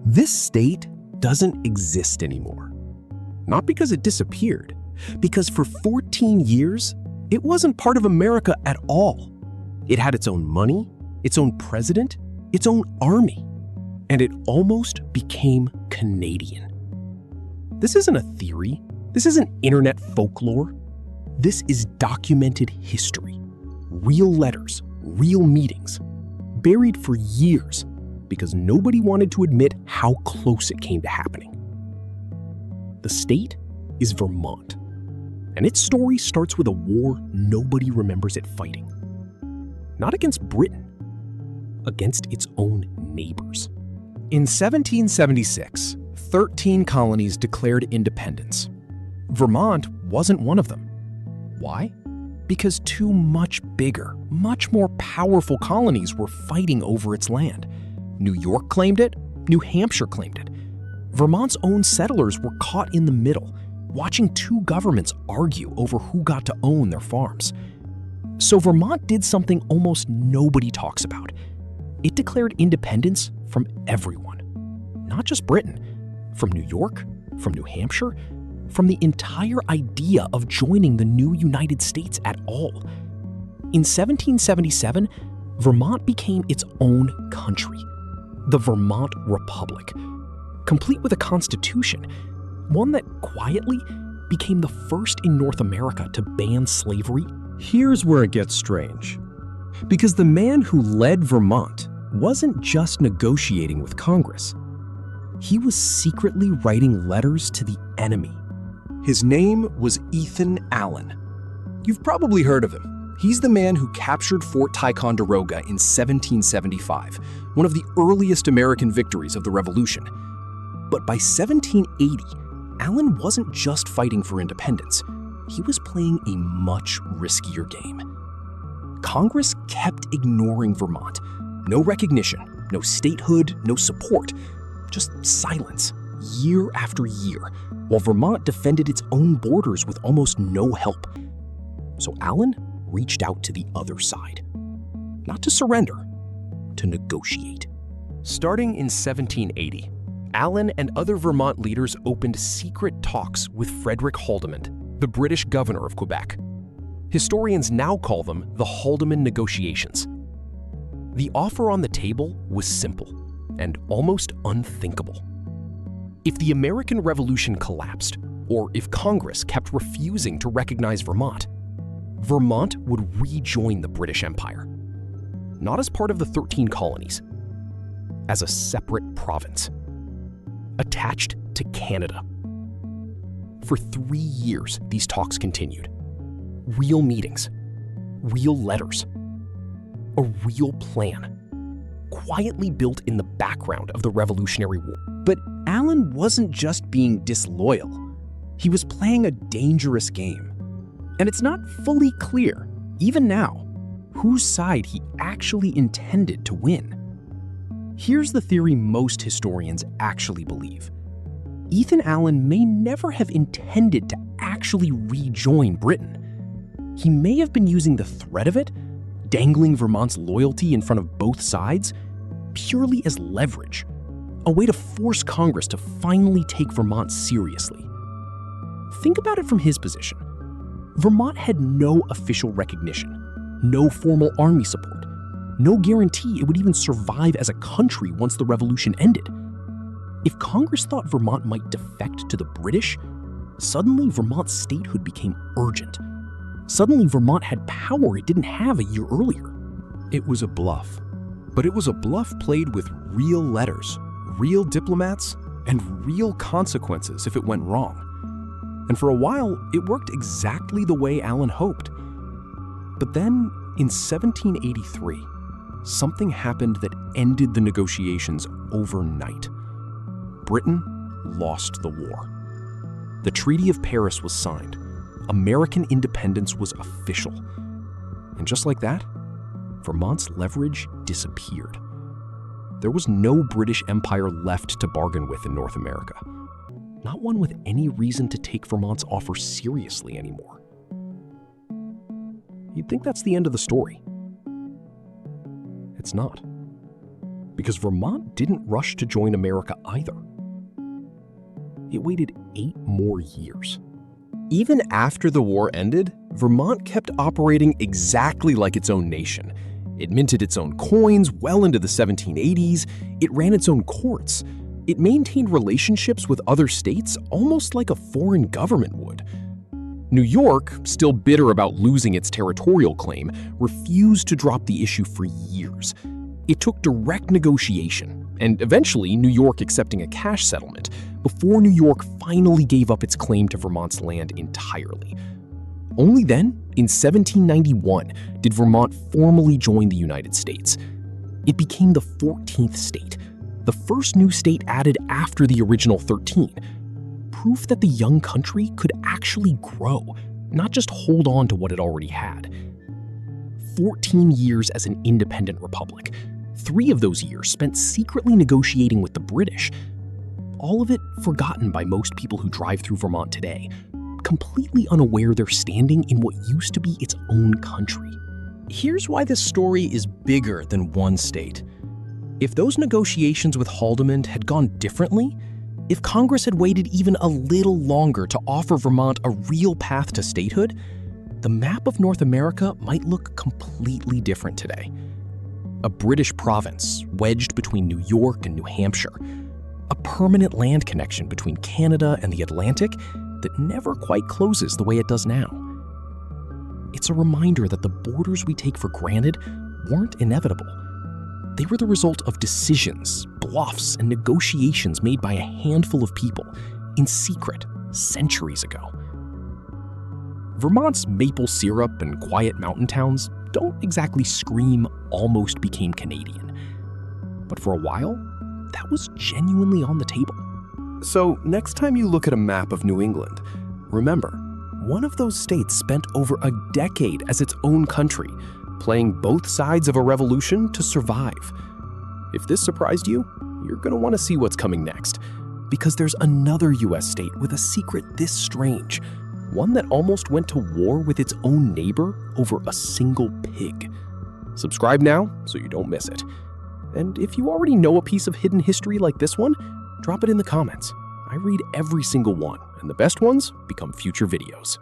This state doesn't exist anymore. Not because it disappeared, because for 14 years, it wasn't part of America at all. It had its own money, its own president, its own army, and it almost became Canadian. This isn't a theory. This isn't internet folklore. This is documented history. Real letters, real meetings, buried for years because nobody wanted to admit how close it came to happening. The state is Vermont, and its story starts with a war nobody remembers it fighting. Not against Britain, against its own neighbors. In 1776, 13 colonies declared independence. Vermont wasn't one of them. Why? Because two much bigger, much more powerful colonies were fighting over its land. New York claimed it, New Hampshire claimed it. Vermont's own settlers were caught in the middle, watching two governments argue over who got to own their farms. So Vermont did something almost nobody talks about. It declared independence from everyone. Not just Britain, from New York, from New Hampshire, from the entire idea of joining the new United States at all. In 1777, Vermont became its own country, the Vermont Republic, complete with a constitution, one that quietly became the first in North America to ban slavery. Here's where it gets strange, because the man who led Vermont wasn't just negotiating with Congress. He was secretly writing letters to the enemy. His name was Ethan Allen. You've probably heard of him. He's the man who captured Fort Ticonderoga in 1775, one of the earliest American victories of the Revolution. But by 1780, Allen wasn't just fighting for independence. He was playing a much riskier game. Congress kept ignoring Vermont. No recognition, no statehood, no support, just silence, year after year, while Vermont defended its own borders with almost no help. So Allen reached out to the other side. Not to surrender, to negotiate. Starting in 1780, Allen and other Vermont leaders opened secret talks with Frederick Haldimand, the British governor of Quebec. Historians now call them the Haldimand negotiations. The offer on the table was simple and almost unthinkable. If the American Revolution collapsed, or if Congress kept refusing to recognize Vermont, Vermont would rejoin the British Empire. Not as part of the 13 colonies, as a separate province, attached to Canada. For 3 years, these talks continued. Real meetings, real letters, a real plan, quietly built in the background of the Revolutionary War. But Allen wasn't just being disloyal. He was playing a dangerous game. And it's not fully clear, even now, whose side he actually intended to win. Here's the theory most historians actually believe. Ethan Allen may never have intended to actually rejoin Britain. He may have been using the threat of it, dangling Vermont's loyalty in front of both sides, purely as leverage, a way to force Congress to finally take Vermont seriously. Think about it from his position. Vermont had no official recognition, no formal army support, no guarantee it would even survive as a country once the revolution ended. If Congress thought Vermont might defect to the British, suddenly Vermont's statehood became urgent. Suddenly Vermont had power it didn't have a year earlier. It was a bluff, but it was a bluff played with real letters, real diplomats, and real consequences if it went wrong. And for a while, it worked exactly the way Allen hoped. But then, in 1783, something happened that ended the negotiations overnight. Britain lost the war. The Treaty of Paris was signed. American independence was official. And just like that, Vermont's leverage disappeared. There was no British Empire left to bargain with in North America. Not one with any reason to take Vermont's offer seriously anymore. You'd think that's the end of the story. It's not. because Vermont didn't rush to join America either. It waited 8 more years. Even after the war ended, Vermont kept operating exactly like its own nation. It minted its own coins well into the 1780s. It ran its own courts. It maintained relationships with other states almost like a foreign government would. New York, still bitter about losing its territorial claim, refused to drop the issue for years. It took direct negotiation, and eventually New York accepting a cash settlement, before New York finally gave up its claim to Vermont's land entirely. Only then, in 1791, did Vermont formally join the United States. It became the 14th state, the first new state added after the original 13. Proof that the young country could actually grow, not just hold on to what it already had. 14 years as an independent republic. 3 of those years spent secretly negotiating with the British. All of it forgotten by most people who drive through Vermont today, completely unaware they're standing in what used to be its own country. Here's why this story is bigger than one state. If those negotiations with Haldimand had gone differently, if Congress had waited even a little longer to offer Vermont a real path to statehood, the map of North America might look completely different today. A British province wedged between New York and New Hampshire. A permanent land connection between Canada and the Atlantic that never quite closes the way it does now. It's a reminder that the borders we take for granted weren't inevitable. They were the result of decisions, bluffs, and negotiations made by a handful of people in secret centuries ago. Vermont's maple syrup and quiet mountain towns don't exactly scream almost became Canadian. But for a while, that was genuinely on the table. So next time you look at a map of New England, remember, one of those states spent over a decade as its own country, playing both sides of a revolution to survive. If this surprised you, you're going to want to see what's coming next, because there's another US state with a secret this strange, one that almost went to war with its own neighbor over a single pig. Subscribe now so you don't miss it. And if you already know a piece of hidden history like this one, drop it in the comments. I read every single one, and the best ones become future videos.